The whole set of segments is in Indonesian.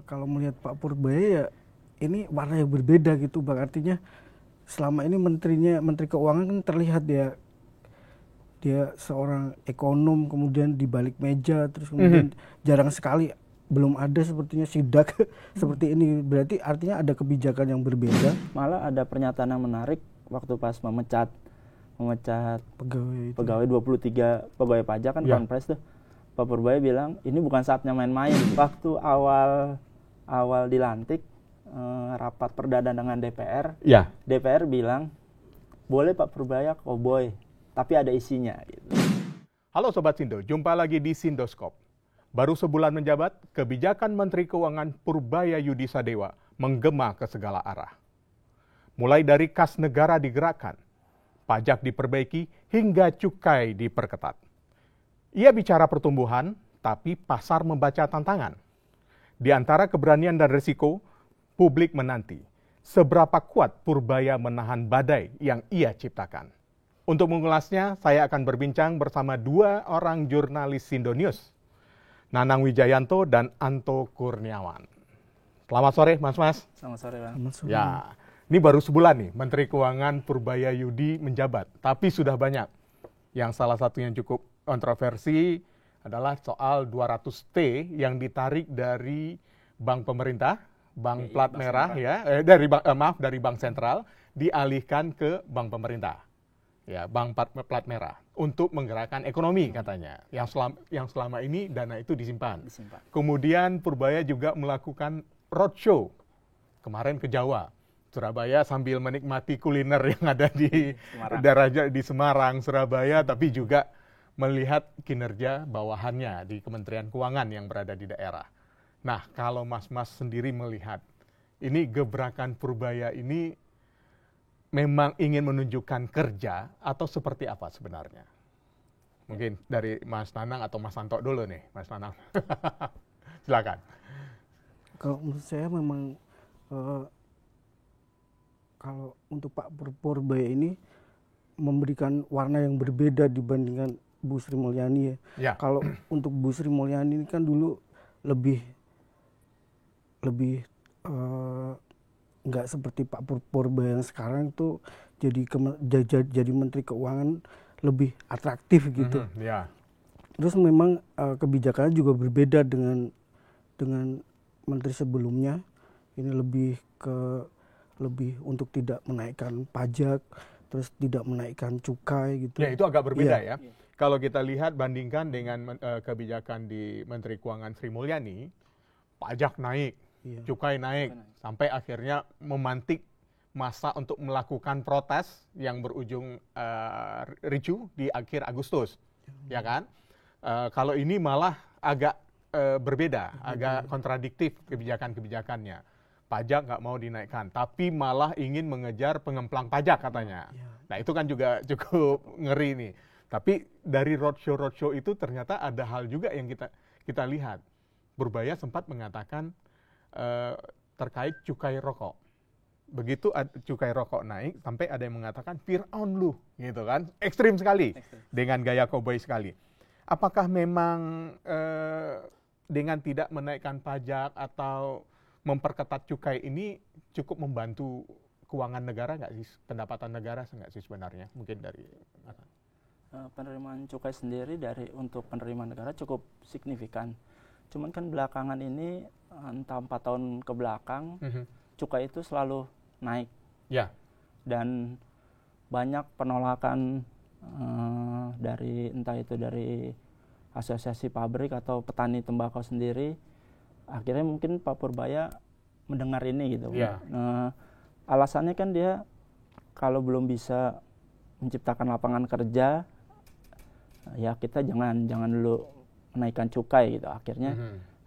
kalau melihat Pak Purbaya ya ini warna yang berbeda gitu Bang. Artinya selama ini Menteri Keuangan kan terlihat dia seorang ekonom, kemudian di balik meja, terus kemudian jarang sekali, belum ada sepertinya sidak seperti ini. Berarti artinya ada kebijakan yang berbeda. Malah ada pernyataan yang menarik waktu pas memecat Pegawai 23 pegawai pajak kan, konferensi tuh. Pak Purbaya bilang ini bukan saatnya main-main. Waktu awal dilantik rapat perdana dengan DPR, DPR bilang boleh Pak Purbaya cowboy, tapi ada isinya. Gitu. Halo Sobat Sindo, jumpa lagi di Sindoskop. Baru sebulan menjabat, kebijakan Menteri Keuangan Purbaya Yudi Sadewa menggema ke segala arah. Mulai dari kas negara digerakkan, pajak diperbaiki, hingga cukai diperketat. Ia bicara pertumbuhan, tapi pasar membaca tantangan. Di antara keberanian dan risiko, publik menanti seberapa kuat Purbaya menahan badai yang ia ciptakan. Untuk mengulasnya, saya akan berbincang bersama dua orang jurnalis Sindonews, Nanang Wijayanto dan Anto Kurniawan. Selamat sore, Mas-mas. Selamat sore, Bang. Ya, ini baru sebulan nih Menteri Keuangan Purbaya Yudi menjabat, tapi sudah banyak. Yang salah satu yang cukup kontroversi adalah soal 200T yang ditarik dari bank pemerintah, bank plat merah ya, dari bank sentral dialihkan ke bank pemerintah. Ya, bank plat merah untuk menggerakkan ekonomi katanya. Yang selama ini dana itu disimpan. Kemudian Purbaya juga melakukan roadshow kemarin ke Jawa, Surabaya, sambil menikmati kuliner yang ada di daerah di Semarang, Surabaya, tapi juga melihat kinerja bawahannya di Kementerian Keuangan yang berada di daerah. Nah, kalau Mas-mas sendiri melihat ini gebrakan Purbaya ini memang ingin menunjukkan kerja atau seperti apa sebenarnya? Mungkin dari Mas Nanang atau Mas Anto dulu nih, Mas Nanang. Silakan. Kalau menurut saya memang kalau untuk Pak Purbaya ini memberikan warna yang berbeda dibandingkan Bu Sri Mulyani ya. Kalau untuk Bu Sri Mulyani ini kan dulu lebih nggak seperti Pak Purbaya yang sekarang tuh jadi Menteri Keuangan lebih atraktif gitu. Terus memang kebijakannya juga berbeda dengan Menteri sebelumnya. Ini lebih untuk tidak menaikkan pajak, terus tidak menaikkan cukai gitu. Ya, itu agak berbeda ya. Kalau kita lihat bandingkan dengan kebijakan di Menteri Keuangan Sri Mulyani, pajak naik, cukai naik, sampai akhirnya memantik massa untuk melakukan protes yang berujung ricuh di akhir Agustus, ya kan? Kalau ini malah agak berbeda, agak kontradiktif kebijakan-kebijakannya. Pajak nggak mau dinaikkan, tapi malah ingin mengejar pengemplang pajak katanya. Nah, itu kan juga cukup ngeri nih. Tapi dari roadshow itu ternyata ada hal juga yang kita lihat. Purbaya sempat mengatakan terkait cukai rokok. Begitu cukai rokok naik, sampai ada yang mengatakan Fir'aun lu, gitu kan. Ekstrim sekali, dengan gaya cowboy sekali. Apakah memang dengan tidak menaikkan pajak atau memperketat cukai ini cukup membantu keuangan negara nggak sih, pendapatan negara nggak sih sebenarnya? Mungkin dari penerimaan cukai sendiri untuk penerimaan negara cukup signifikan. Cuman kan belakangan ini entah 4 tahun ke belakang cukai itu selalu naik. Dan banyak penolakan entah itu dari asosiasi pabrik atau petani tembakau sendiri. Akhirnya mungkin Pak Purbaya mendengar ini gitu. Alasannya kan dia kalau belum bisa menciptakan lapangan kerja, ya kita jangan dulu menaikkan cukai gitu.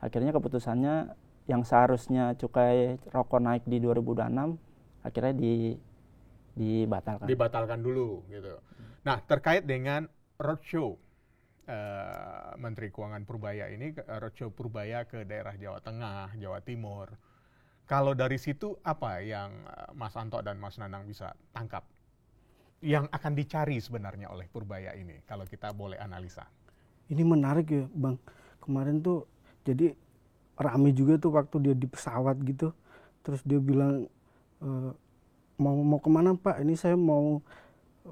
Akhirnya keputusannya yang seharusnya cukai rokok naik di 2026 akhirnya dibatalkan. Dibatalkan dulu gitu. Nah, terkait dengan roadshow Menteri Keuangan Purbaya ini, roadshow Purbaya ke daerah Jawa Tengah, Jawa Timur. Kalau dari situ apa yang Mas Anto dan Mas Nanang bisa tangkap? Yang akan dicari sebenarnya oleh Purbaya ini, kalau kita boleh analisa. Ini menarik ya Bang. Kemarin tuh jadi rame juga tuh waktu dia di pesawat gitu. Terus dia bilang, mau kemana Pak? Ini saya mau,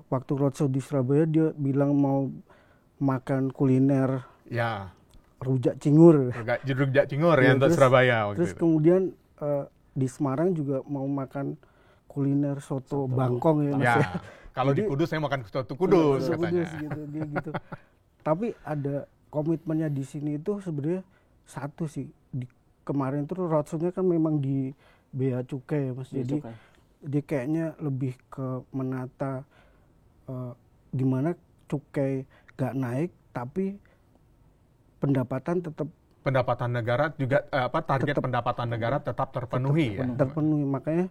waktu roadshow di Surabaya dia bilang mau makan kuliner rujak cingur. Rujak cingur ya untuk Surabaya waktu terus itu. Kemudian di Semarang juga mau makan kuliner soto Bangkong ya Mas. Ya. Kalau di Kudus saya makan soto Kudus katanya. Kudus, gitu, dia gitu. Tapi ada komitmennya di sini itu sebenarnya satu sih. Kemarin tuh roadshow-nya kan memang di Bea Cukai ya Mas. Jadi dia kayaknya lebih ke menata gimana cukai gak naik tapi pendapatan negara juga target pendapatan negara tetap terpenuhi ya. Terpenuhi. Makanya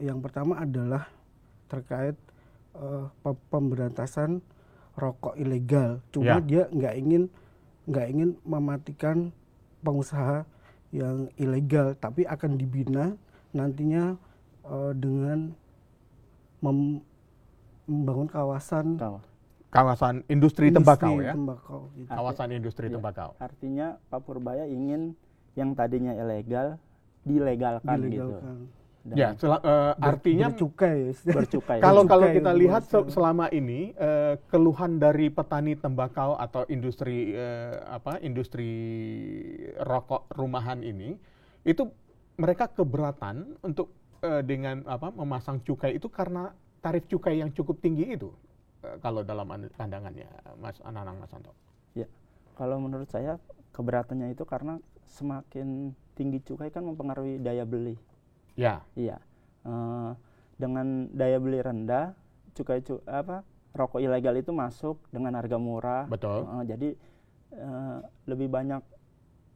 yang pertama adalah terkait pemberantasan rokok ilegal. Cuma dia nggak ingin mematikan pengusaha yang ilegal, tapi akan dibina nantinya dengan membangun kawasan industri tembakau ya. Gitu. Kawasan industri tembakau. Artinya Pak Purbaya ingin yang tadinya ilegal dilegalkan. Gitu. Ya, artinya bercukai. Kalau kita lihat selama ini keluhan dari petani tembakau atau industri industri rokok rumahan ini itu mereka keberatan untuk dengan memasang cukai itu karena tarif cukai yang cukup tinggi itu. Kalau dalam pandangannya Mas Anang Masanto. Ya, kalau menurut saya keberatannya itu karena semakin tinggi cukai kan mempengaruhi daya beli. Ya. Iya. Dengan daya beli rendah, rokok ilegal itu masuk dengan harga murah. Betul. Jadi lebih banyak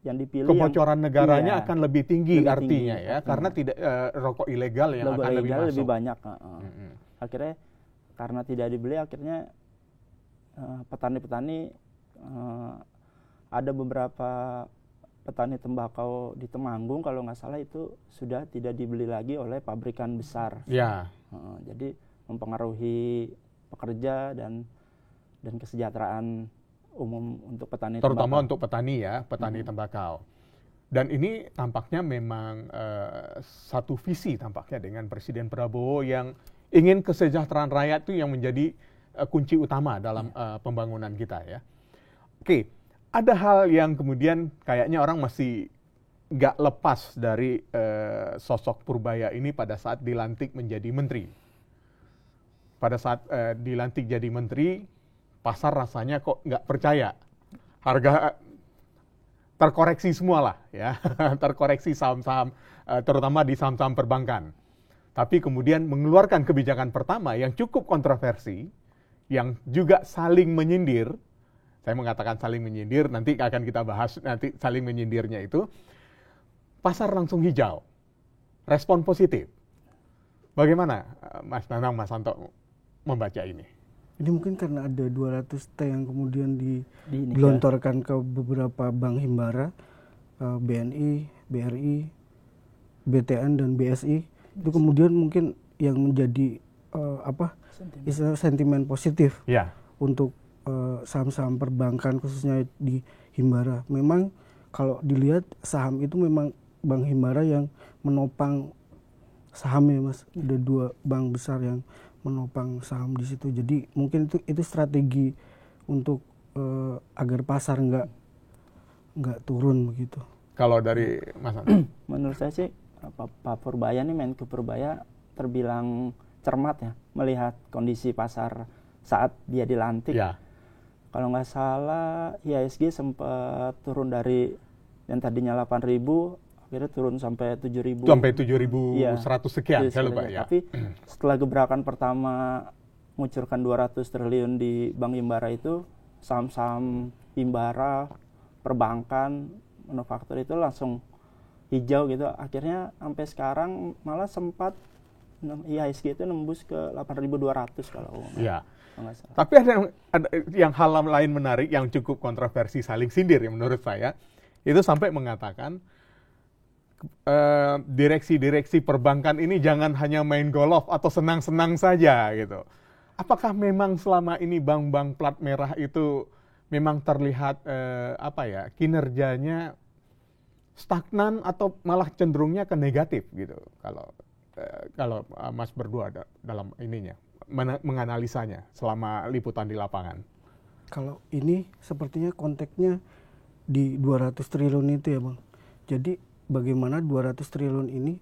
yang dipilih. Kebocoran negaranya akan lebih tinggi artinya tinggi, ya, karena tidak rokok ilegal yang akan lebih masuk. Lebih banyak. Akhirnya karena tidak dibeli, akhirnya petani-petani ada beberapa petani tembakau di Temanggung kalau nggak salah itu sudah tidak dibeli lagi oleh pabrikan besar. Ya. Jadi mempengaruhi pekerja dan kesejahteraan umum untuk petani terutama tembakau. Untuk petani ya, petani tembakau. Dan ini tampaknya memang satu visi tampaknya dengan Presiden Prabowo yang ingin kesejahteraan rakyat itu yang menjadi kunci utama dalam pembangunan kita ya. Oke, ada hal yang kemudian kayaknya orang masih nggak lepas dari sosok Purbaya ini pada saat dilantik menjadi menteri. Pada saat dilantik jadi menteri, pasar rasanya kok nggak percaya. Harga terkoreksi semua lah ya, terkoreksi saham-saham, terutama di saham-saham perbankan. Tapi kemudian mengeluarkan kebijakan pertama yang cukup kontroversi, yang juga saling menyindir. Saya mengatakan saling menyindir, nanti akan kita bahas nanti saling menyindirnya itu. Pasar langsung hijau, respon positif. Bagaimana Mas Nanang, Mas Santo membaca ini? Ini mungkin karena ada 200T yang kemudian digelontorkan ke beberapa bank himbara, BNI, BRI, BTN, dan BSI. Itu kemudian mungkin yang menjadi sentimen positif untuk saham-saham perbankan khususnya di himbara. Memang kalau dilihat saham itu memang bank himbara yang menopang sahamnya Mas. Ada 2 bank besar yang menopang saham di situ. Jadi mungkin itu strategi untuk agar pasar nggak turun begitu. Kalau dari Mas menurut saya sih Pak Purbaya nih, Menko Purbaya terbilang cermat ya melihat kondisi pasar saat dia dilantik. Ya. Kalau nggak salah IHSG sempat turun dari yang tadinya 8.000 akhirnya turun sampai 7.000. Sampai 7.100 sekian, saya lupa ya. Tapi setelah gebrakan pertama mengucurkan 200 triliun di Bank Himbara itu, saham-saham Himbara, perbankan, manufaktur itu langsung hijau gitu. Akhirnya sampai sekarang malah sempat IHSG itu nembus ke 8.200 kalau ya. Tapi ada yang hal lain menarik yang cukup kontroversi saling sindir yang menurut saya itu sampai mengatakan direksi-direksi perbankan ini jangan hanya main golf atau senang-senang saja gitu. Apakah memang selama ini bank-bank plat merah itu memang terlihat kinerjanya stagnan atau malah cenderungnya ke negatif gitu kalau Mas berdua dalam ininya menganalisanya selama liputan di lapangan. Kalau ini sepertinya konteksnya di 200 triliun itu ya Bang. Jadi bagaimana 200 triliun ini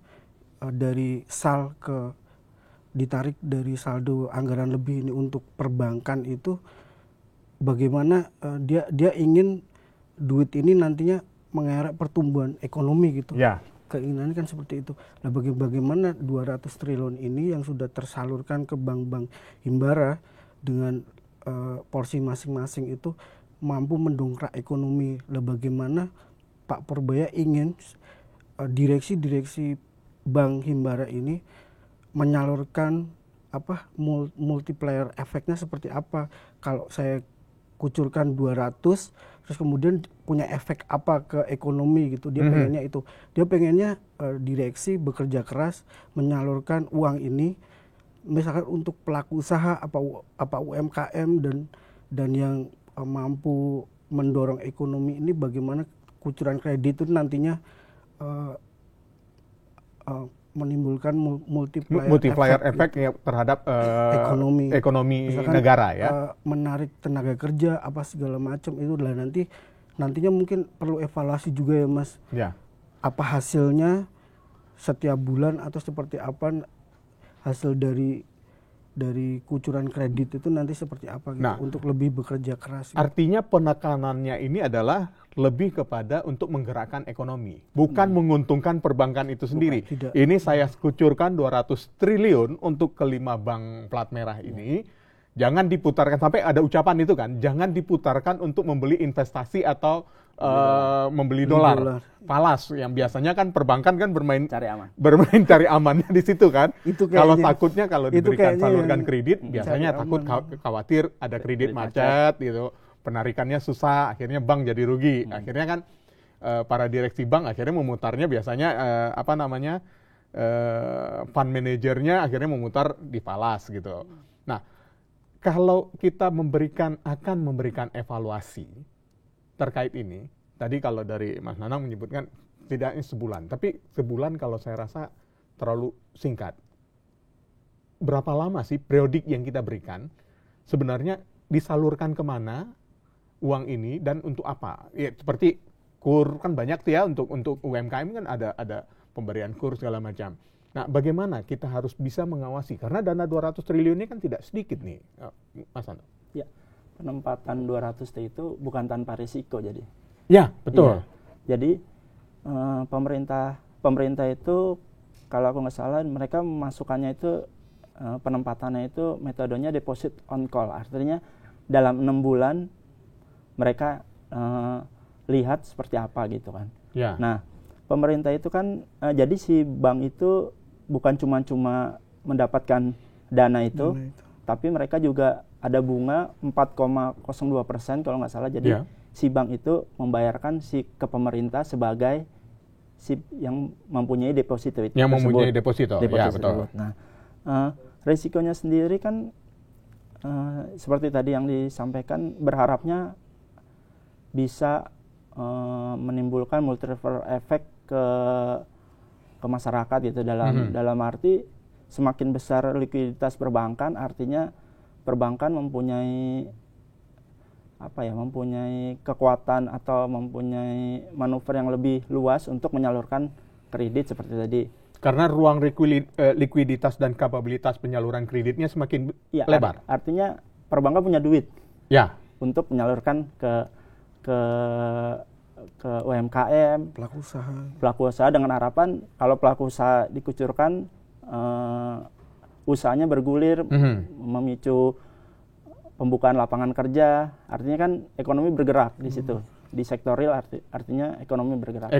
dari ditarik dari saldo anggaran lebih ini untuk perbankan itu, bagaimana dia ingin duit ini nantinya mengerek pertumbuhan ekonomi gitu. Ya. Keinginannya kan seperti itu. Nah, bagaimana 200 triliun ini yang sudah tersalurkan ke bank-bank himbara dengan porsi masing-masing itu mampu mendongkrak ekonomi. Nah, bagaimana Pak Purbaya ingin direksi-direksi bank himbara ini menyalurkan multiplier efeknya seperti apa? Kalau saya kucurkan 200 terus kemudian punya efek apa ke ekonomi gitu. Dia pengennya itu. Dia pengennya direksi bekerja keras menyalurkan uang ini misalkan untuk pelaku usaha apa UMKM dan yang mampu mendorong ekonomi ini, bagaimana kucuran kredit itu nantinya menimbulkan multiplier efek ya terhadap ekonomi misalkan, negara ya. Menarik tenaga kerja apa segala macam itu adalah nantinya mungkin perlu evaluasi juga ya Mas. Ya. Apa hasilnya setiap bulan atau seperti apa hasil dari kucuran kredit itu nanti seperti apa gitu, untuk lebih bekerja keras. Gitu. Artinya penekanannya ini adalah lebih kepada untuk menggerakkan ekonomi, bukan menguntungkan perbankan itu sendiri. Ini saya kucurkan 200 triliun untuk kelima bank plat merah ini. Jangan diputarkan, sampai ada ucapan itu kan, jangan diputarkan untuk membeli investasi atau membeli dolar. Falas, yang biasanya kan perbankan kan bermain cari amannya di situ kan. Kalau takutnya kalau diberikan salurkan kredit, biasanya takut khawatir ada kredit macet gitu. Penarikannya susah, akhirnya bank jadi rugi. Akhirnya kan para direksi bank akhirnya memutarnya biasanya fund manajernya akhirnya memutar di falas gitu. Nah, kalau kita akan memberikan evaluasi terkait ini, tadi kalau dari Mas Nanang menyebutkan tidaknya sebulan, tapi sebulan kalau saya rasa terlalu singkat. Berapa lama sih periodik yang kita berikan? Sebenarnya disalurkan kemana uang ini dan untuk apa? Ya, seperti KUR kan banyak tuh ya untuk UMKM kan ada pemberian KUR segala macam. Nah, bagaimana kita harus bisa mengawasi? Karena dana 200 triliun ini kan tidak sedikit nih, Mas Anto. Ya, penempatan 200 T itu bukan tanpa risiko jadi. Ya, betul. Ya. Jadi pemerintah itu kalau aku nggak salah mereka memasukkannya itu penempatannya itu metodenya deposit on call. Artinya dalam 6 bulan mereka lihat seperti apa gitu kan. Ya. Nah, pemerintah itu kan jadi si bank itu bukan cuma mendapatkan dana itu, tapi mereka juga ada bunga 4,02% kalau nggak salah. Jadi si bank itu membayarkan ke pemerintah sebagai si yang mempunyai deposito itu. Yang mempunyai deposito. Ya, betul. Nah, risikonya sendiri kan seperti tadi yang disampaikan, berharapnya bisa menimbulkan multiplier effect ke masyarakat gitu, dalam arti semakin besar likuiditas perbankan, artinya perbankan mempunyai kekuatan atau mempunyai manuver yang lebih luas untuk menyalurkan kredit seperti tadi. Karena ruang likuiditas dan kapabilitas penyaluran kreditnya semakin lebar. Artinya perbankan punya duit untuk menyalurkan ke UMKM, pelaku usaha dengan harapan kalau pelaku usaha dikucurkan usahanya bergulir, memicu pembukaan lapangan kerja, artinya kan ekonomi bergerak di situ. Di sektor real artinya ekonomi bergerak.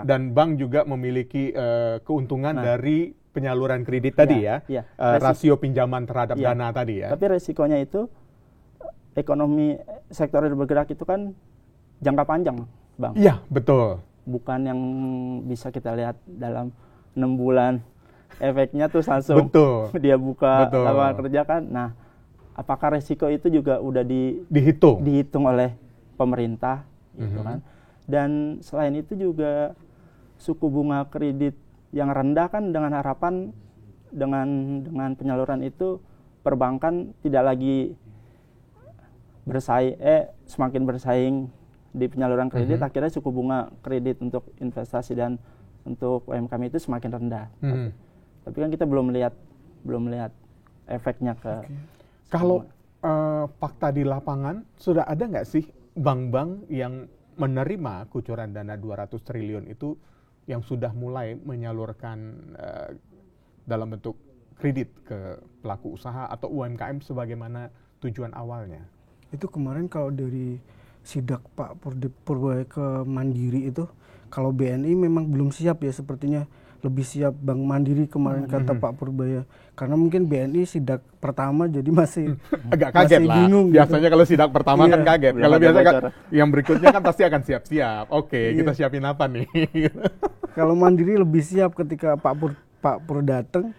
Dan bank juga memiliki keuntungan dari penyaluran kredit tadi ya. Rasio pinjaman terhadap dana tadi ya. Tapi resikonya itu ekonomi sektor real bergerak itu kan jangka panjang, Bang. Iya, betul. Bukan yang bisa kita lihat dalam 6 bulan. Efeknya tuh langsung dia buka lapangan kerja kan. Nah, apakah resiko itu juga udah dihitung oleh pemerintah gitu kan. Dan selain itu juga suku bunga kredit yang rendah kan dengan harapan dengan penyaluran itu perbankan tidak lagi semakin bersaing di penyaluran kredit, akhirnya suku bunga kredit untuk investasi dan untuk UMKM itu semakin rendah. Tapi kan kita belum melihat efeknya ke. Kalau fakta di lapangan sudah ada nggak sih bank-bank yang menerima kucuran dana 200 triliun itu yang sudah mulai menyalurkan dalam bentuk kredit ke pelaku usaha atau UMKM sebagaimana tujuan awalnya? Itu kemarin kalau dari sidak Pak Purbaya ke Mandiri itu, kalau BNI memang belum siap ya, sepertinya lebih siap Bank Mandiri kemarin kata Pak Purbaya. Karena mungkin BNI sidak pertama jadi masih agak kaget masih lah. bingung Biasanya gitu. kalau sidak pertama kan kaget. Kalau biasa yang berikutnya kan pasti akan siap-siap. Oke, kita siapin apa nih? Kalau Mandiri lebih siap ketika Pak Pur datang,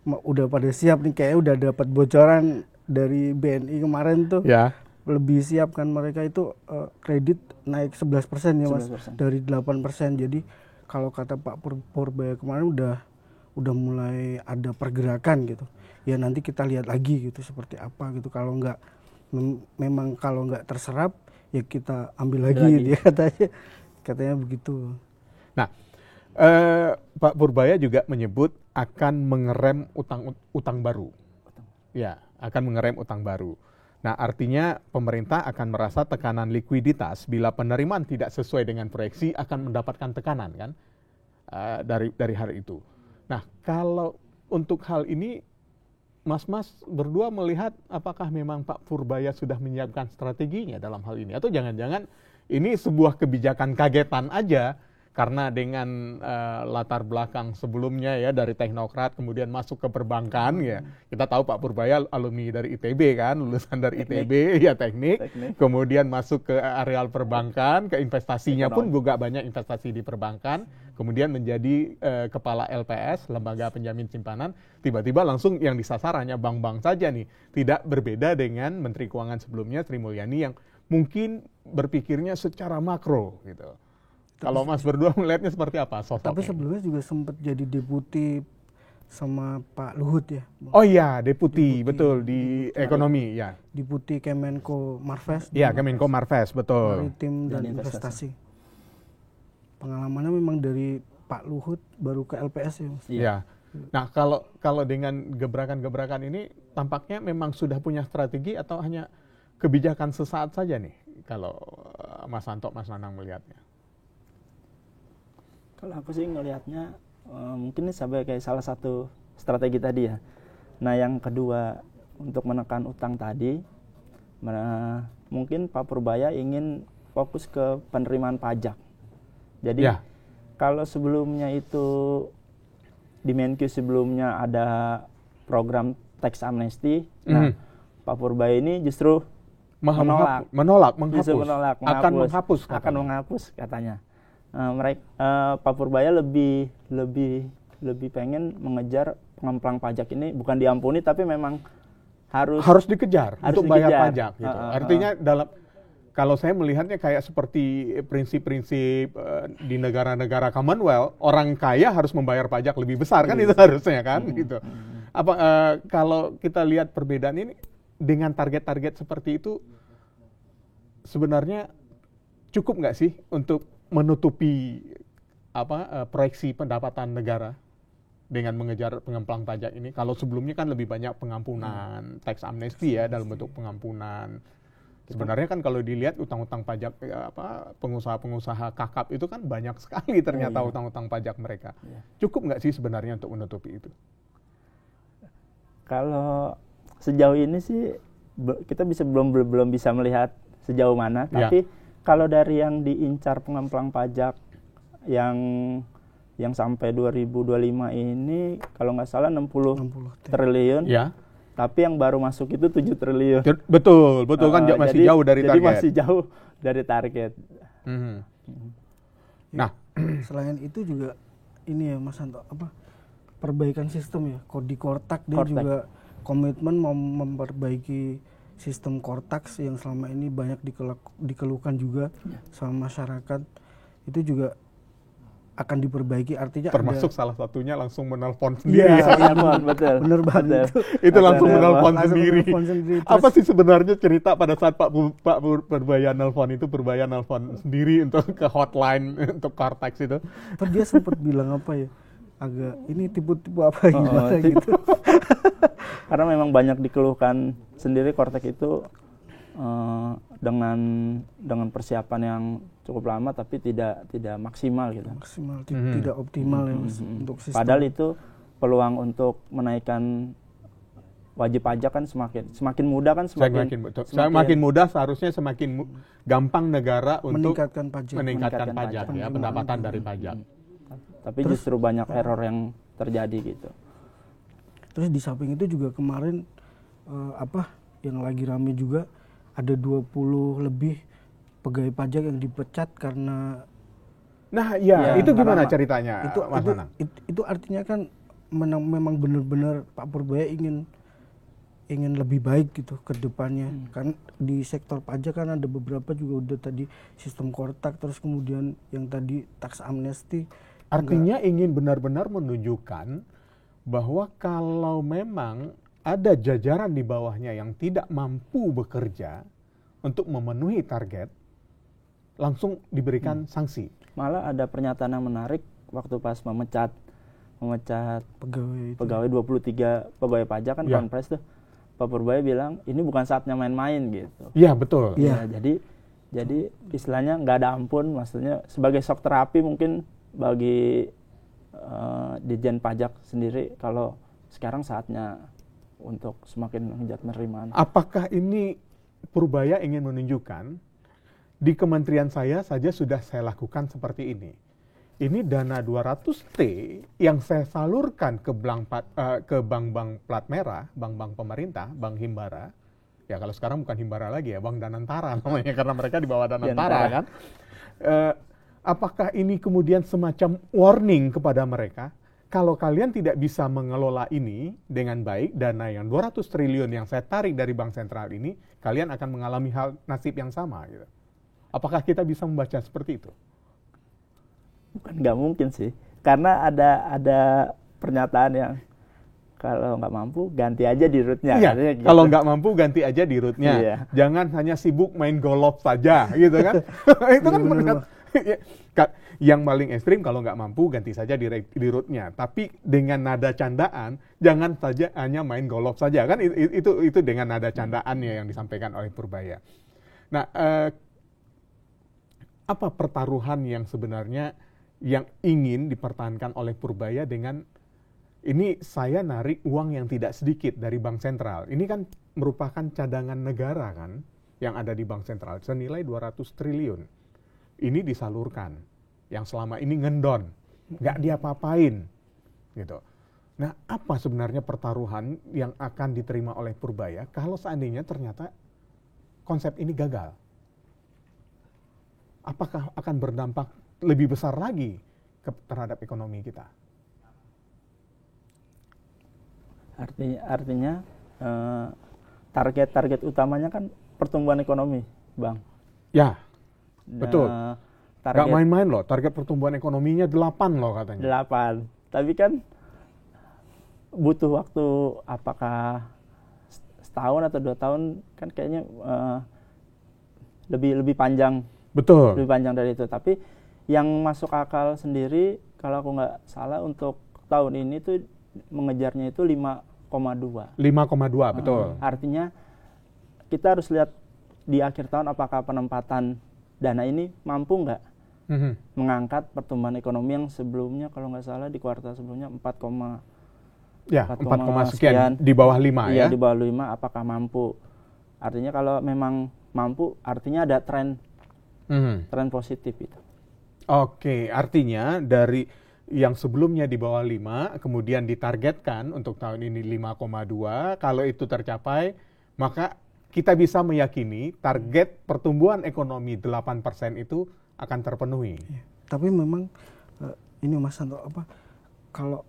udah pada siap nih, kayaknya udah dapat bocoran dari BNI kemarin tuh. Ya. Lebih siap kan mereka itu kredit naik 11% ya Mas, 11%. dari 8%. Jadi kalau kata Pak Purbaya kemarin udah mulai ada pergerakan gitu. Ya nanti kita lihat lagi gitu seperti apa gitu. Kalau nggak memang kalau nggak terserap ya kita ambil lagi. Dia katanya begitu. Nah, Pak Purbaya juga menyebut akan mengerem utang baru. Ya, akan mengerem utang baru. Nah, artinya pemerintah akan merasa tekanan likuiditas bila penerimaan tidak sesuai dengan proyeksi akan mendapatkan tekanan kan dari hari itu. Nah, kalau untuk hal ini Mas berdua melihat apakah memang Pak Purbaya sudah menyiapkan strateginya dalam hal ini, atau jangan-jangan ini sebuah kebijakan kagetan aja karena dengan latar belakang sebelumnya ya dari teknokrat kemudian masuk ke perbankan ya. Kita tahu Pak Purbaya alumni dari ITB kan, lulusan dari ITB ya teknik. Kemudian masuk ke areal perbankan, ke investasinya pun juga banyak investasi di perbankan. Kemudian menjadi kepala LPS, Lembaga Penjamin Simpanan, tiba-tiba langsung yang disasar hanya bank-bank saja nih. Tidak berbeda dengan Menteri Keuangan sebelumnya Sri Mulyani yang mungkin berpikirnya secara makro gitu. Kalau Mas berdua melihatnya seperti apa sosoknya? Tapi sebelumnya juga sempat jadi deputi sama Pak Luhut ya. Oh iya, deputi betul di ekonomi ya. Deputi Kemenko Marves. Iya, Kemenko Marves betul. Maritim dan investasi. Pengalamannya memang dari Pak Luhut baru ke LPS ya Mas. Iya. Nah, kalau dengan gebrakan-gebrakan ini tampaknya memang sudah punya strategi atau hanya kebijakan sesaat saja nih kalau Mas Anto, Mas Nanang melihatnya? Kalau aku sih ngelihatnya mungkin ini sebagai salah satu strategi tadi ya. Nah yang kedua untuk menekan utang tadi, mungkin Pak Purbaya ingin fokus ke penerimaan pajak. Jadi kalau sebelumnya itu di Menkyu sebelumnya ada program tax amnesty, nah Pak Purbaya ini justru menolak, akan menghapus katanya. Pak Purbaya lebih pengen mengejar pengemplang pajak ini bukan diampuni tapi memang harus dikejar untuk bayar pajak gitu. Artinya kalau saya melihatnya kayak seperti prinsip-prinsip di negara-negara Commonwealth, orang kaya harus membayar pajak lebih besar kan itu harusnya kan gitu. Kalau kita lihat perbedaan ini dengan target-target seperti itu sebenarnya cukup nggak sih untuk menutupi proyeksi pendapatan negara dengan mengejar pengemplang pajak ini? Kalau sebelumnya kan lebih banyak pengampunan, tax amnesty ya dalam bentuk pengampunan. Sebenarnya kan kalau dilihat utang-utang pajak pengusaha-pengusaha kakap itu kan banyak sekali ternyata utang-utang pajak mereka. Cukup nggak sih sebenarnya untuk menutupi itu? Kalau sejauh ini sih kita belum bisa melihat sejauh mana, tapi kalau dari yang diincar pengemplang pajak yang sampai 2025 ini kalau nggak salah 60 triliun. Ya. Tapi yang baru masuk itu 7 triliun. Betul kan masih jauh dari target. Jadi masih jauh dari target. Nah, selain itu juga ini ya Mas Anto, perbaikan sistem ya. Di Kortak dia juga komitmen mau memperbaiki sistem Kortax yang selama ini banyak dikeluhkan juga sama masyarakat. itu juga akan diperbaiki, artinya termasuk salah satunya langsung menelpon sendiri. Betul. Bener banget. Itu langsung menelpon sendiri. Terus, apa sih sebenarnya cerita pada saat Pak Purbaya nelpon itu? Purbaya nelpon sendiri untuk ke hotline untuk Cortex itu. Terus dia sempat bilang apa ya? Agak ini tipu-tipu apa gimana gitu. Karena memang banyak dikeluhkan sendiri Cortex itu dengan persiapan yang cukup lama tapi tidak maksimal gitu. Tidak optimal ya untuk sistem. Padahal itu peluang untuk menaikkan wajib pajak kan semakin mudah kan semakin mudah, seharusnya semakin gampang negara untuk meningkatkan pajak ya, pendapatan dari pajak. Tapi justru banyak error yang terjadi gitu. Terus di samping itu juga kemarin yang lagi rame juga ada 20 lebih pegawai pajak yang dipecat karena itu gimana ceritanya? Itu artinya kan memang benar-benar Pak Purbaya ingin lebih baik gitu ke depannya. Kan di sektor pajak kan ada beberapa juga udah tadi sistem kortak, terus kemudian yang tadi tax amnesty. Artinya ingin benar-benar menunjukkan bahwa kalau memang ada jajaran di bawahnya yang tidak mampu bekerja untuk memenuhi target, langsung diberikan sanksi. Malah ada pernyataan yang menarik waktu pas memecat pegawai 23 pegawai pajak kan konferensi tuh. Pak Purbaya bilang ini bukan saatnya main-main gitu. Iya, betul. Ya, jadi istilahnya nggak ada ampun, maksudnya sebagai shock terapi mungkin bagi Ditjen Pajak sendiri kalau sekarang saatnya untuk semakin menghujat penerimaan. Apakah ini Purbaya ingin menunjukkan di kementerian saya saja sudah saya lakukan seperti ini. Ini dana 200T yang saya salurkan ke bank-bank plat merah, bank-bank pemerintah, bank himbara. Ya kalau sekarang bukan himbara lagi ya, Bank Danantara namanya karena mereka di bawah Danantara kan. Apakah ini kemudian semacam warning kepada mereka? Kalau kalian tidak bisa mengelola ini dengan baik, dana yang 200 triliun yang saya tarik dari Bank Sentral ini, kalian akan mengalami nasib yang sama gitu. Apakah kita bisa membaca seperti itu? Bukan nggak mungkin sih, karena ada pernyataan yang kalau nggak mampu ganti aja di rootnya. Iya, gitu. Kalau nggak mampu ganti aja di rootnya. Iya. Jangan hanya sibuk main golf saja, gitu kan? Itu kan yang paling ekstrim, kalau nggak mampu ganti saja di rootnya. Tapi dengan nada candaan, jangan saja hanya main golf saja kan? Itu dengan nada candaannya yang disampaikan oleh Purbaya. Nah, apa pertaruhan yang sebenarnya yang ingin dipertahankan oleh Purbaya dengan ini saya narik uang yang tidak sedikit dari Bank Sentral. Ini kan merupakan cadangan negara kan yang ada di Bank Sentral senilai 200 triliun. Ini disalurkan yang selama ini ngendon, nggak diapa-apain gitu. Nah, apa sebenarnya pertaruhan yang akan diterima oleh Purbaya kalau seandainya ternyata konsep ini gagal? Apakah akan berdampak lebih besar lagi terhadap ekonomi kita? Artinya target utamanya kan pertumbuhan ekonomi, Bang. Ya, betul. Gak main-main loh, target pertumbuhan ekonominya 8 loh katanya. 8, tapi kan butuh waktu apakah setahun atau 2 tahun, kan kayaknya lebih panjang. Betul. Lebih panjang dari itu. Tapi yang masuk akal sendiri, kalau aku nggak salah untuk tahun ini tuh mengejarnya itu 5,2. 5,2, betul. Artinya kita harus lihat di akhir tahun apakah penempatan dana ini mampu nggak mengangkat pertumbuhan ekonomi yang sebelumnya kalau nggak salah di kuartal sebelumnya 4, sekian, di bawah 5 ya. Iya, di bawah 5 apakah mampu. Artinya kalau memang mampu, artinya ada tren positif itu. Oke, artinya dari yang sebelumnya di bawah 5, kemudian ditargetkan untuk tahun ini 5,2, kalau itu tercapai, maka kita bisa meyakini target pertumbuhan ekonomi 8% itu akan terpenuhi. Ya, tapi memang ini Mas Santo, kalau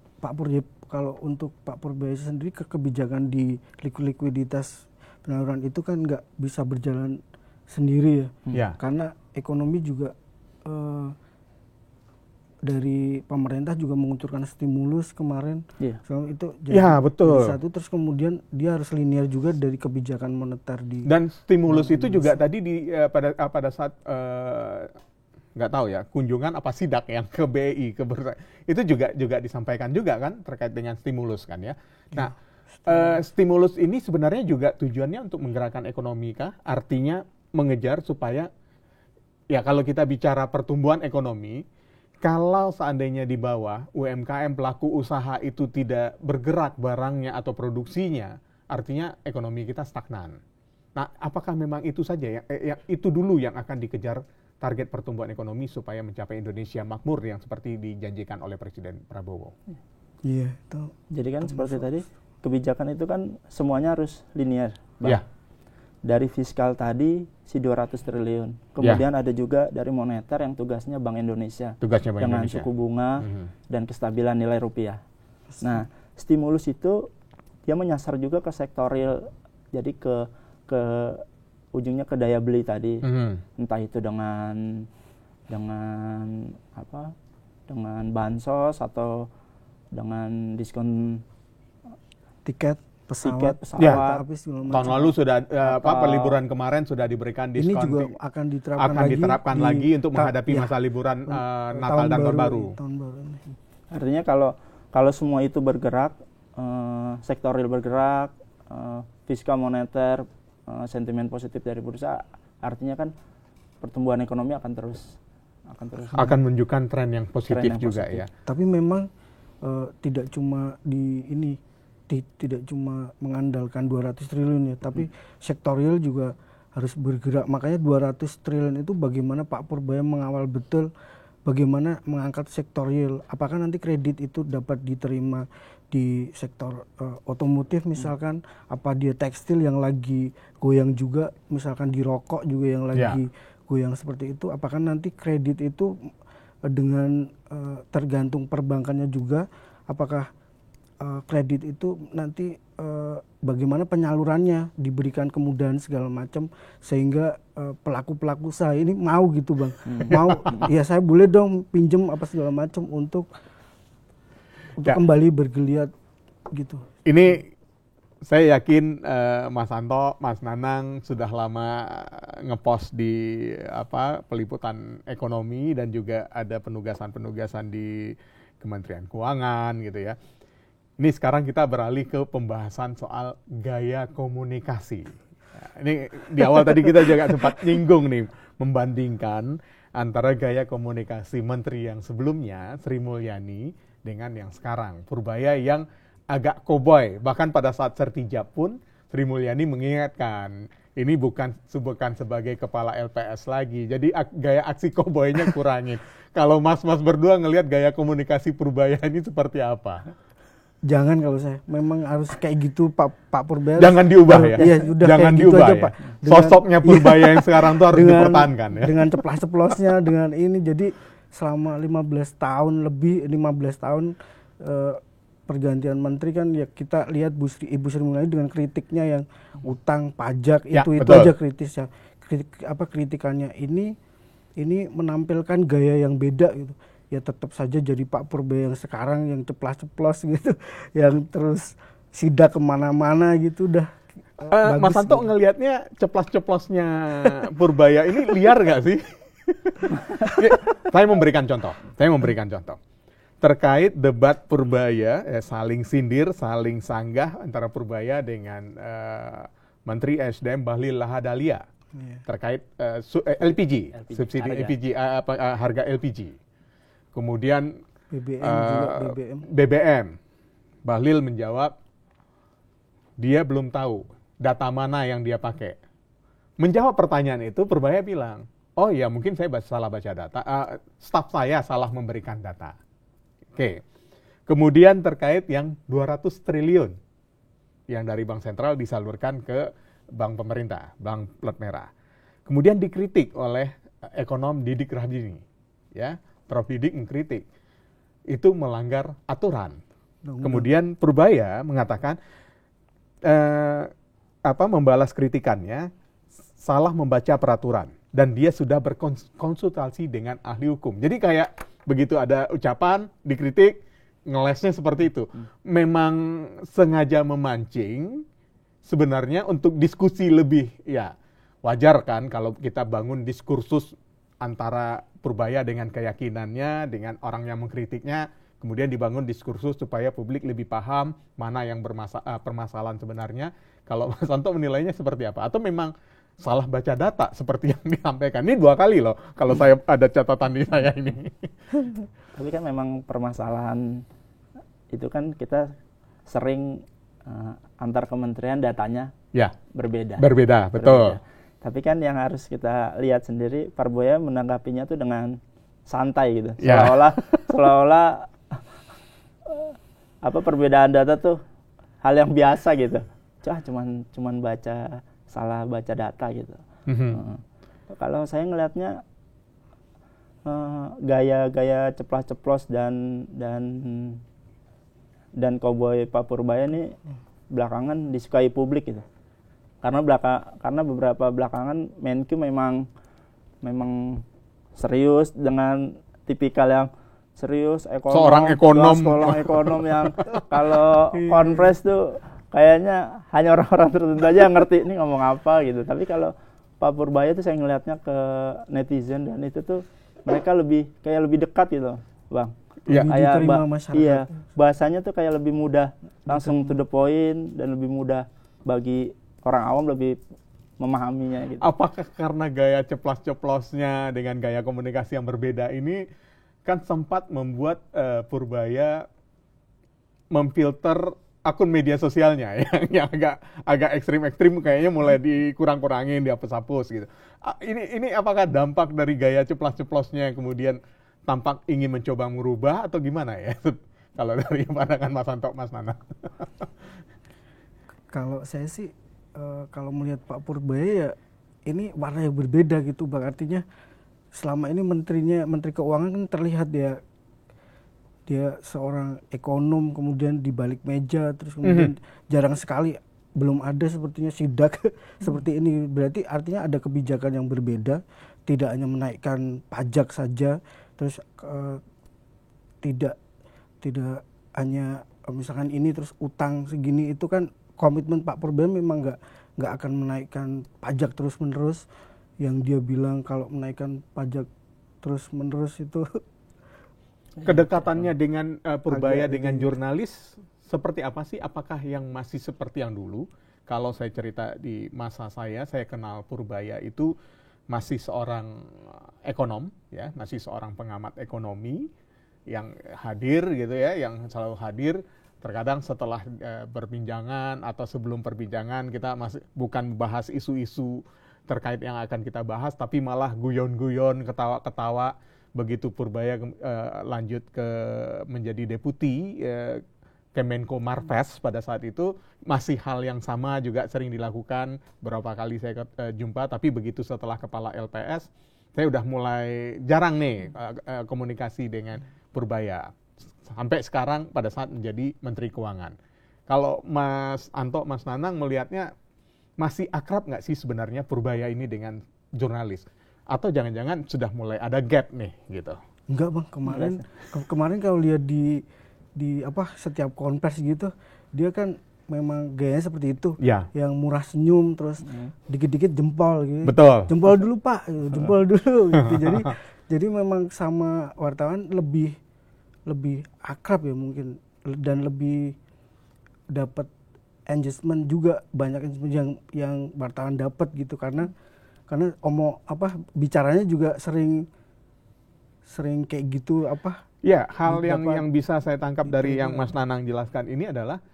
untuk Pak Purbaya sendiri kebijakan di likuiditas penyaluran itu kan nggak bisa berjalan sendiri ya. Karena ekonomi juga dari pemerintah juga mengucurkan stimulus kemarin. Itu betul. Jadi satu, terus kemudian dia harus linear juga dari kebijakan moneter di. Dan stimulus itu juga tadi pada saat nggak tahu ya, kunjungan apa sidak yang ke BI ke Bursa itu juga disampaikan juga kan terkait dengan stimulus kan ya. Nah, stimulus ini sebenarnya juga tujuannya untuk menggerakkan ekonomi kah? Artinya mengejar supaya ya kalau kita bicara pertumbuhan ekonomi, kalau seandainya di bawah UMKM pelaku usaha itu tidak bergerak barangnya atau produksinya, artinya ekonomi kita stagnan. Nah, apakah memang itu saja yang itu dulu yang akan dikejar target pertumbuhan ekonomi supaya mencapai Indonesia makmur yang seperti dijanjikan oleh Presiden Prabowo? Iya, itu. Jadi kan seperti tadi, kebijakan itu kan semuanya harus linear, Bang. Yeah. Dari fiskal tadi si 200 triliun. Kemudian ada juga dari moneter yang tugasnya Bank Indonesia. Dengan suku bunga dan kestabilan nilai rupiah. Nah, stimulus itu dia menyasar juga ke sektor real. Jadi ke ujungnya ke daya beli tadi. Entah itu dengan bansos atau dengan diskon tiket pesawat. Ya, tahun lalu sudah liburan kemarin sudah diberikan diskon. Ini juga akan diterapkan lagi untuk menghadapi masa liburan Natal dan Tahun Baru. Artinya kalau semua itu bergerak, sektor real bergerak, fiskal moneter, sentimen positif dari bursa, artinya kan pertumbuhan ekonomi akan terus menunjukkan tren yang positif juga ya. Tapi memang tidak cuma tidak cuma mengandalkan 200 triliun ya, tapi sektorial juga harus bergerak. Makanya 200 triliun itu bagaimana Pak Purbaya mengawal betul bagaimana mengangkat sektorial. Apakah nanti kredit itu dapat diterima di sektor otomotif misalkan, apa dia tekstil yang lagi goyang juga, misalkan di rokok juga yang lagi goyang seperti itu. Apakah nanti kredit itu dengan tergantung perbankannya juga, apakah kredit itu nanti bagaimana penyalurannya, diberikan kemudahan segala macam sehingga pelaku-pelaku usaha ini mau gitu Bang, mau ya saya boleh dong pinjem apa segala macam untuk kembali bergeliat gitu. Ini saya yakin Mas Anto, Mas Nanang sudah lama ngepost di peliputan ekonomi dan juga ada penugasan-penugasan di Kementerian Keuangan gitu ya. Ini sekarang kita beralih ke pembahasan soal gaya komunikasi. Nah, ini di awal tadi kita juga sempat nyinggung nih, membandingkan antara gaya komunikasi menteri yang sebelumnya, Sri Mulyani, dengan yang sekarang, Purbaya yang agak koboi. Bahkan pada saat sertijab pun, Sri Mulyani mengingatkan, ini bukan sebagai kepala LPS lagi, jadi gaya aksi koboinya kurangin. Kalau mas-mas berdua ngelihat gaya komunikasi Purbaya ini seperti apa? Jangan, kalau saya memang harus kayak gitu Pak Purbaya. Jangan diubah ya. Iya, udah jangan kayak diubah gitu aja, ya. Pak. Sosoknya Purbaya yang sekarang tuh harus dipertahankan ya. Dengan ceplas-ceplosnya, dengan ini, jadi selama 15 tahun pergantian menteri kan ya, kita lihat Ibu Sri Mulyani dengan kritiknya yang utang, pajak, itu aja kritisnya. Kritikannya ini menampilkan gaya yang beda gitu. Ya tetap saja jadi Pak Purbaya yang sekarang yang ceplas-ceplos gitu, yang terus sidak kemana-mana gitu udah. Mas Anto gitu ngelihatnya ceplas-ceplosnya Purbaya ini liar nggak sih? Saya memberikan contoh terkait debat Purbaya, saling sindir, saling sanggah antara Purbaya dengan Menteri SDM Bahlil Lahadalia terkait LPG, subsidi LPG, harga LPG. Kemudian BBM. Bahlil menjawab, dia belum tahu data mana yang dia pakai. Menjawab pertanyaan itu, Purbaya bilang, oh ya mungkin saya salah baca data, staf saya salah memberikan data. Oke. Kemudian terkait yang 200 triliun yang dari Bank Sentral disalurkan ke Bank Pemerintah, Bank Plat Merah. Kemudian dikritik oleh ekonom Didik Rahbini, ya. Prof. Didik mengkritik, itu melanggar aturan. Kemudian Purbaya mengatakan, membalas kritikannya, salah membaca peraturan. Dan dia sudah berkonsultasi dengan ahli hukum. Jadi kayak begitu ada ucapan dikritik, ngelesnya seperti itu. Memang sengaja memancing sebenarnya untuk diskusi lebih, ya wajar kan kalau kita bangun diskursus antara Purbaya dengan keyakinannya, dengan orang yang mengkritiknya, kemudian dibangun diskursus supaya publik lebih paham mana yang permasalahan sebenarnya. Kalau Mas Anto menilainya seperti apa? Atau memang salah baca data seperti yang disampaikan? Ini 2 kali loh kalau saya ada catatan di saya ini. Tapi kan memang permasalahan itu kan kita sering antar kementerian datanya berbeda. Berbeda, betul. Tapi kan yang harus kita lihat sendiri, Parboya menanggapinya tuh dengan santai gitu. Seolah-olah perbedaan data tuh hal yang biasa gitu. Cuman salah baca data gitu. Kalau saya ngelihatnya gaya ceplas-ceplos dan Cowboy Pak Purbaya ini belakangan disukai publik gitu. Karena beberapa belakangan Menkyu memang serius dengan tipikal yang serius, seorang ekonom yang kalau konfres tuh kayaknya hanya orang-orang tertentu aja yang ngerti ini ngomong apa gitu. Tapi kalau Pak Purbaya tuh saya ngelihatnya ke netizen dan itu tuh mereka lebih dekat gitu, Bang. Ya, kayak bahasanya tuh kayak lebih mudah, langsung to the point dan lebih mudah bagi orang awam lebih memahaminya gitu. Apakah karena gaya ceplas-ceplosnya dengan gaya komunikasi yang berbeda ini kan sempat membuat Purbaya memfilter akun media sosialnya yang agak ekstrim kayaknya mulai dikurang-kurangin, dihapus-hapus gitu. Ini apakah dampak dari gaya ceplas-ceplosnya yang kemudian tampak ingin mencoba merubah atau gimana ya? Kalau dari pandangan Mas Anto, Mas Nanang. Kalau saya sih kalau melihat Pak Purbaya ya ini warna yang berbeda gitu, Bang. Artinya selama ini Menteri Keuangan kan terlihat dia seorang ekonom, kemudian di balik meja, terus kemudian jarang sekali, belum ada sepertinya sidak seperti ini. Berarti artinya ada kebijakan yang berbeda, tidak hanya menaikkan pajak saja, terus tidak hanya misalkan ini terus utang segini. Itu kan komitmen Pak Purbaya memang nggak akan menaikkan pajak terus-menerus. Yang dia bilang kalau menaikkan pajak terus-menerus itu kedekatannya dengan Purbaya dengan jurnalis seperti apa sih? Apakah yang masih seperti yang dulu? Kalau saya cerita di masa saya kenal Purbaya itu masih seorang ekonom, ya, masih seorang pengamat ekonomi yang hadir gitu ya, yang selalu hadir. Terkadang setelah perbincangan atau sebelum perbincangan kita masih bukan bahas isu-isu terkait yang akan kita bahas, tapi malah guyon-guyon, ketawa-ketawa. Begitu Purbaya lanjut ke menjadi deputi Kemenko Marves pada saat itu, masih hal yang sama juga sering dilakukan. Berapa kali saya jumpa, tapi begitu setelah kepala LPS, saya udah mulai jarang nih komunikasi dengan Purbaya. Sampai sekarang pada saat menjadi Menteri Keuangan. Kalau Mas Anto, Mas Nanang melihatnya masih akrab nggak sih sebenarnya Purbaya ini dengan jurnalis? Atau jangan-jangan sudah mulai ada gap nih gitu? Enggak, Bang. Kemarin kalau lihat di setiap konvers gitu, dia kan memang gayanya seperti itu. Ya. Yang murah senyum, terus dikit-dikit jempol gitu. Betul. Jempol dulu, Pak. Jempol dulu gitu. Jadi memang sama wartawan lebih akrab ya mungkin, dan lebih dapat engagement juga, banyak engagement yang wartawan dapat gitu, karena bicaranya juga sering kayak gitu ya. Hal yang bisa saya tangkap dari yang Mas Nanang jelaskan ini adalah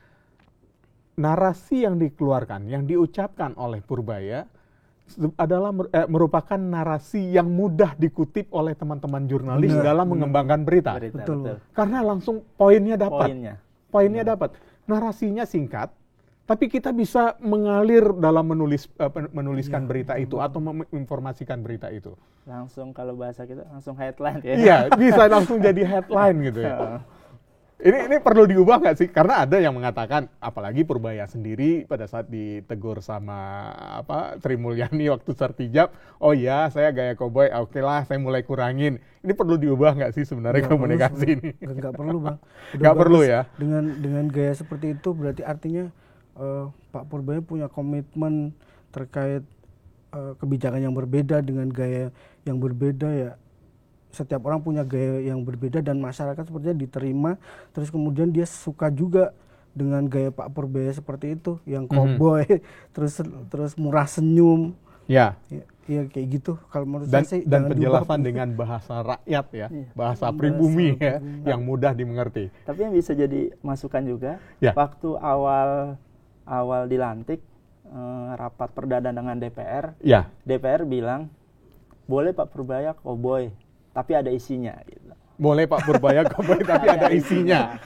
narasi yang dikeluarkan, yang diucapkan oleh Purbaya adalah merupakan narasi yang mudah dikutip oleh teman-teman jurnalis dalam mengembangkan berita. Betul. Karena langsung poinnya dapat. Narasinya singkat, tapi kita bisa mengalir dalam menuliskan berita itu atau menginformasikan berita itu. Langsung, kalau bahasa kita langsung headline ya. Iya, bisa langsung jadi headline gitu ya. Ini perlu diubah nggak sih? Karena ada yang mengatakan, apalagi Purbaya sendiri pada saat ditegur sama Sri Mulyani waktu sertijab, oh ya saya gaya koboi, oke lah saya mulai kurangin. Ini perlu diubah nggak sih sebenarnya komunikasi ini? Nggak perlu Bang. Nggak perlu ya? Dengan gaya seperti itu berarti artinya Pak Purbaya punya komitmen terkait kebijakan yang berbeda dengan gaya yang berbeda ya. Setiap orang punya gaya yang berbeda dan masyarakat sepertinya diterima, terus kemudian dia suka juga dengan gaya Pak Purbaya seperti itu, yang cowboy, terus murah senyum. Ya. Ya kayak gitu. Kalau menurut saya sih dan penjelasan dengan bahasa rakyat ya, bahasa pribumi ya, yang mudah dimengerti. Tapi yang bisa jadi masukan juga, waktu awal dilantik rapat perdana dengan DPR, DPR bilang boleh Pak Purbaya cowboy, tapi ada isinya gitu. Boleh Pak Purbaya cowboy tapi ada isinya.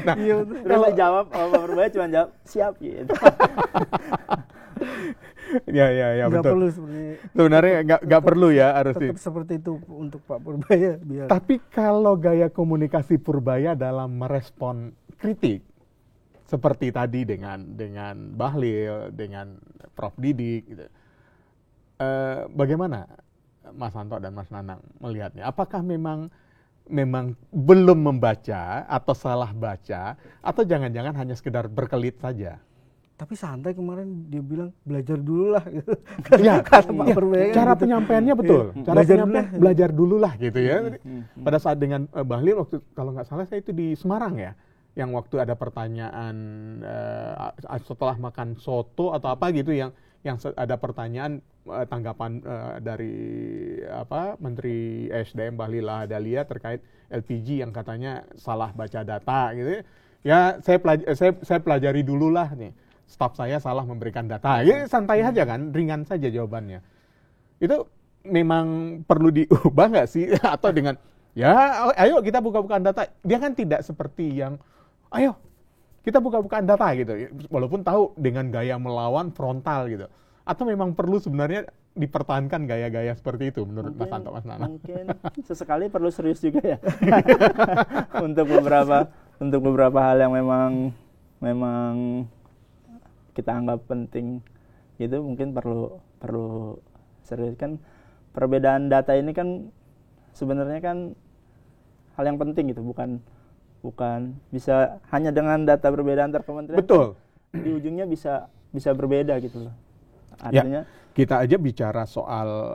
Nah, kalau jawab Pak Purbaya cuma jawab siap gitu. Ya betul. Perlu sebenarnya nggak perlu ya harus tetap seperti itu untuk Pak Purbaya. Tapi kalau gaya komunikasi Purbaya dalam merespon kritik seperti tadi dengan Bahlil, dengan Prof Didik, gitu. Bagaimana Mas Anto dan Mas Nanang melihatnya? Apakah memang belum membaca atau salah baca, atau jangan-jangan hanya sekedar berkelit saja? Tapi santai kemarin dia bilang belajar dulu lah gitu. Cara penyampaiannya betul. Cara penyampaian belajar dulu lah gitu ya. Pada saat dengan Bahlil waktu kalau nggak salah saya itu di Semarang ya, yang waktu ada pertanyaan setelah makan soto atau apa gitu, yang ada pertanyaan tanggapan dari Menteri SDM Bahlil Lahadalia terkait LPG yang katanya salah baca data gitu ya. Saya pelajari dulu lah nih, staf saya salah memberikan data. Ya santai aja kan, ringan saja jawabannya. Itu memang perlu diubah nggak sih? Atau dengan ya ayo kita buka-bukaan data. Dia kan tidak seperti yang ayo kita buka-bukaan data gitu, walaupun tahu dengan gaya melawan frontal gitu. Atau memang perlu sebenarnya dipertahankan gaya-gaya seperti itu menurut Mas Anto, Mas Nanang? Mungkin sesekali perlu serius juga ya. untuk beberapa hal yang memang kita anggap penting gitu, mungkin perlu serius. Kan perbedaan data ini kan sebenarnya kan hal yang penting gitu, bukan bisa hanya dengan data berbeda antar kementerian. Betul. Di ujungnya bisa berbeda gitu loh. Artinya ya, kita aja bicara soal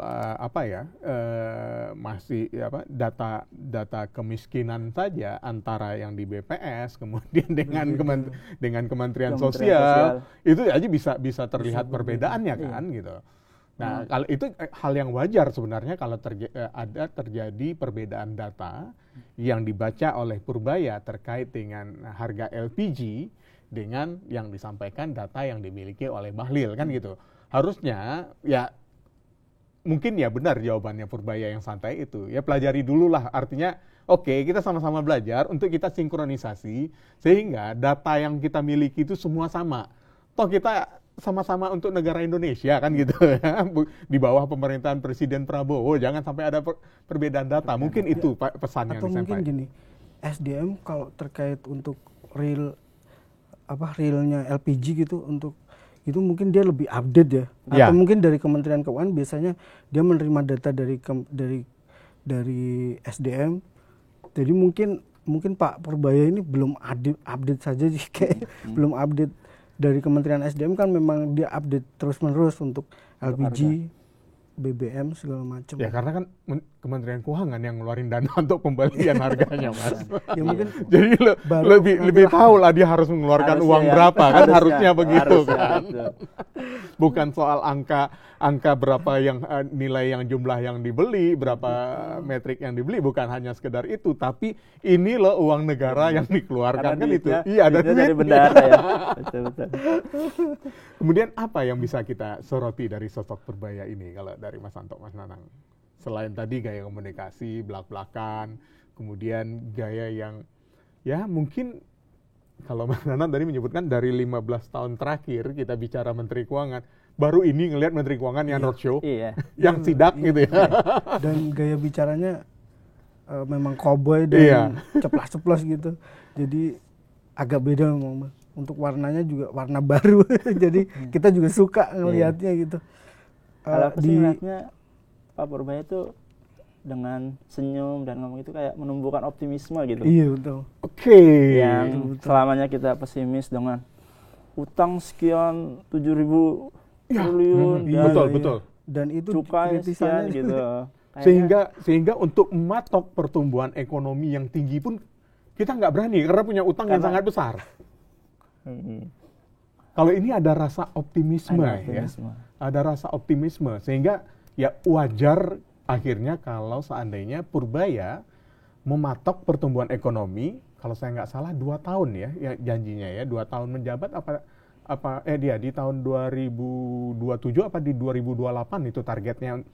data kemiskinan saja antara yang di BPS kemudian dengan Kementerian Sosial itu aja bisa terlihat perbedaannya kan gitu. Nah, kalau itu hal yang wajar sebenarnya kalau terjadi perbedaan data yang dibaca oleh Purbaya terkait dengan harga LPG dengan yang disampaikan data yang dimiliki oleh Bahlil kan gitu. Harusnya ya mungkin ya benar jawabannya Purbaya yang santai itu. Ya pelajari dulu lah, artinya oke, kita sama-sama belajar untuk kita sinkronisasi sehingga data yang kita miliki itu semua sama. Toh kita sama-sama untuk negara Indonesia kan gitu ya. Di bawah pemerintahan Presiden Prabowo jangan sampai ada perbedaan data. Mungkin itu pesan yang disampaikan. Atau mungkin gini, SDM kalau terkait untuk realnya LPG gitu, untuk itu mungkin dia lebih update ya. Atau mungkin dari Kementerian Keuangan biasanya dia menerima data dari SDM. Jadi mungkin Pak Purbaya ini belum update saja sih, kayak belum update. Dari Kementerian SDM kan memang dia update terus-menerus untuk LPG, BBM segala macam. Ya karena kan Kementerian Keuangan yang ngeluarin dana untuk pembelian harganya, Mas. Ya mungkin jadi lebih tahu lah dia harus mengeluarkan uang berapa kan, harusnya begitu kan. Bukan soal angka berapa yang nilai yang jumlah yang dibeli, berapa metrik yang dibeli, bukan hanya sekedar itu, tapi ini loh uang negara yang dikeluarkan kan itu. Iya, ada dari bendara ya. Betul. Kemudian apa yang bisa kita soroti dari sosok Purbaya ini kalau dari Mas Anto, Mas Nanang? Selain tadi gaya komunikasi belak-belakan, kemudian gaya yang ya mungkin kalau Mas Nanang tadi menyebutkan dari 15 tahun terakhir kita bicara Menteri Keuangan, baru ini ngelihat Menteri Keuangan yang roadshow, yang sidak gitu ya. Dan gaya bicaranya memang cowboy dan ceplas-ceplos gitu. Jadi agak beda memang, Bang. Untuk warnanya juga warna baru. Jadi kita juga suka ngelihatnya gitu. Kalau aku sih ngeliatnya Pak Purbaya itu dengan senyum dan ngomong itu kayak menumbuhkan optimisme gitu. Iya, betul. Oke. Yang selamanya kita pesimis dengan utang sekian 7.000 triliun. Betul. Dan itu cukai sekian gitu. Sehingga untuk mematok pertumbuhan ekonomi yang tinggi pun kita nggak berani karena punya utang yang sangat besar. Kalau ini ada rasa optimisme, ada rasa optimisme sehingga ya wajar akhirnya kalau seandainya Purbaya mematok pertumbuhan ekonomi, kalau saya nggak salah 2 tahun ya janjinya ya, 2 tahun menjabat dia di tahun 2027 apa di 2028 itu targetnya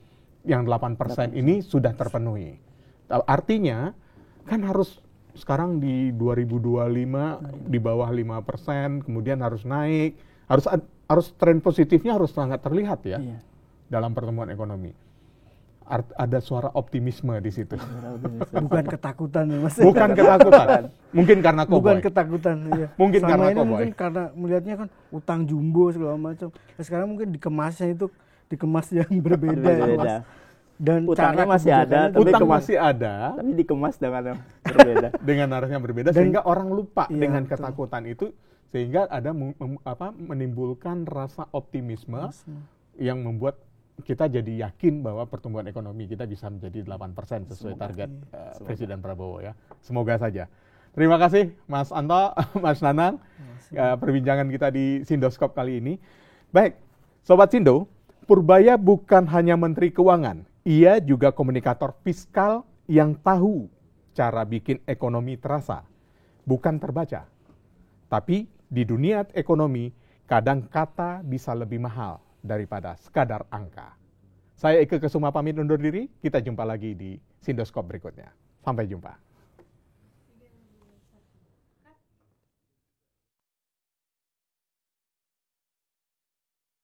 yang 8% ini sudah terpenuhi. Artinya kan harus sekarang di 2025 di bawah 5%, kemudian harus naik, harus tren positifnya harus sangat terlihat ya dalam pertumbuhan ekonomi. Ada suara optimisme di situ. Bukan ketakutan, Mas. Bukan ketakutan. Mungkin karena cowboy. Bukan ketakutan, iya. Mungkin selama karena ini cowboy. mungkin karena melihatnya kan utang jumbo segala macam. Nah, sekarang mungkin dikemasnya itu dikemas yang berbeda. Ya, Mas. Dan utangnya masih ada, tapi dikemas dengan yang berbeda. Dengan arah yang berbeda, sehingga orang lupa dengan ketakutan itu, sehingga ada menimbulkan rasa optimisme yang membuat kita jadi yakin bahwa pertumbuhan ekonomi kita bisa menjadi 8% sesuai target Presiden Prabowo ya. Semoga saja. Terima kasih Mas Anto, Mas Nanang, perbincangan kita di Sindoskop kali ini. Baik, Sobat Sindo, Purbaya bukan hanya Menteri Keuangan, ia juga komunikator fiskal yang tahu cara bikin ekonomi terasa, bukan terbaca. Tapi di dunia ekonomi, kadang kata bisa lebih mahal daripada sekadar angka. Saya Eke Kesuma pamit undur diri, kita jumpa lagi di Sindoskop berikutnya. Sampai jumpa.